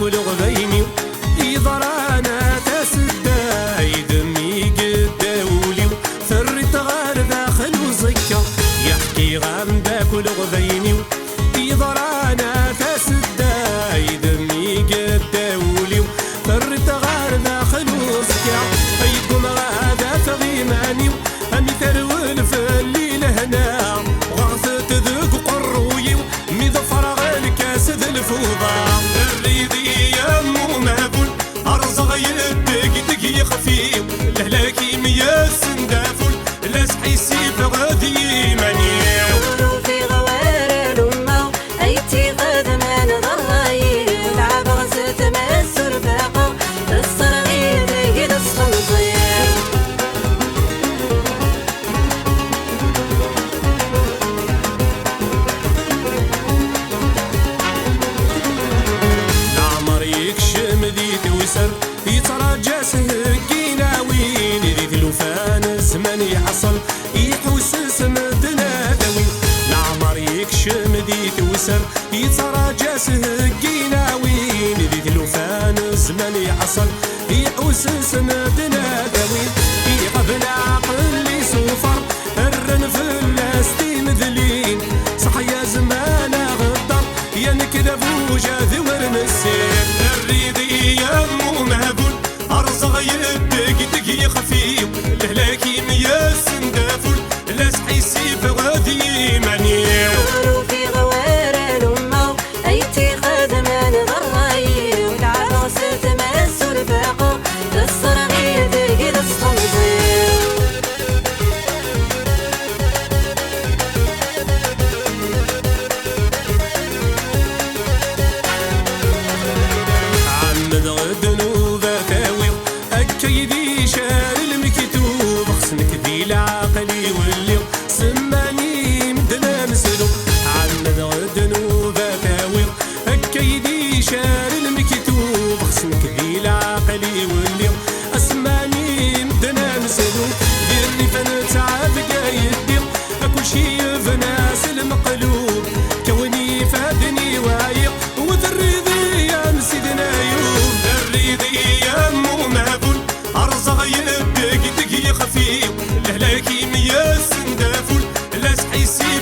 كل غبيني يضرانا تسدا يدمي قداولي فرت غار داخل وزكا يحكي غام دا كل غبيني يضرانا تسدا يدمي قداولي فرت غار داخل وزكا يقوم غادا تغيماني أمي ترول في الليل هنا وغثت ذوق قروي مي ظفر الكاس ذا الفوضى الريدي يمو مهبول أرزغ يدك دقي خفيف لهلاكي ميا سندافول لاسحي سيف غادي منيع في غوار الأمة أيتي غاد من ضلي لعب غزت مسر باقة الصرغي ذي الصنصير يترجى سهقينا وين ذيك الوفان الزمن يحصل يحوس سمدنا دوي العمر يكشم ذي توسر يترجى سهقينا وين ذيك الوفان الزمن يحصل يحوس سمدنا دوي يقبل عقل لي سوفر الرن في اللاستي مذلين صح يا زمان غدر يا نكذا فوجا ذور مسير الريدي يمو مهبول أرزغ يدك دقي خفيف لهلاكي ميا سندافول لاسحي سيف غادي منيع في غوار الأمة أيتي غاد من ضلي ولعب غزت مسر باقة الصرغي ذي الصنصير عمد غد نوبة كيدي شال المكتوب خصنك ذي العقلي واللي سماني مدنا مسلو عمد غد نوبة كيدي شال المكتوب خصنك ذي العقلي واللي اسماني مدنا مسلو ديرني فنتعب قايدي كل شي في ناس المقلوب كوني فادني وايق وذريضي يا مسيدنا يوم الريضي يا مو مهبول أرزغ يدك دقي خفيف لهلاكي ميا سندافول لاسحي سيف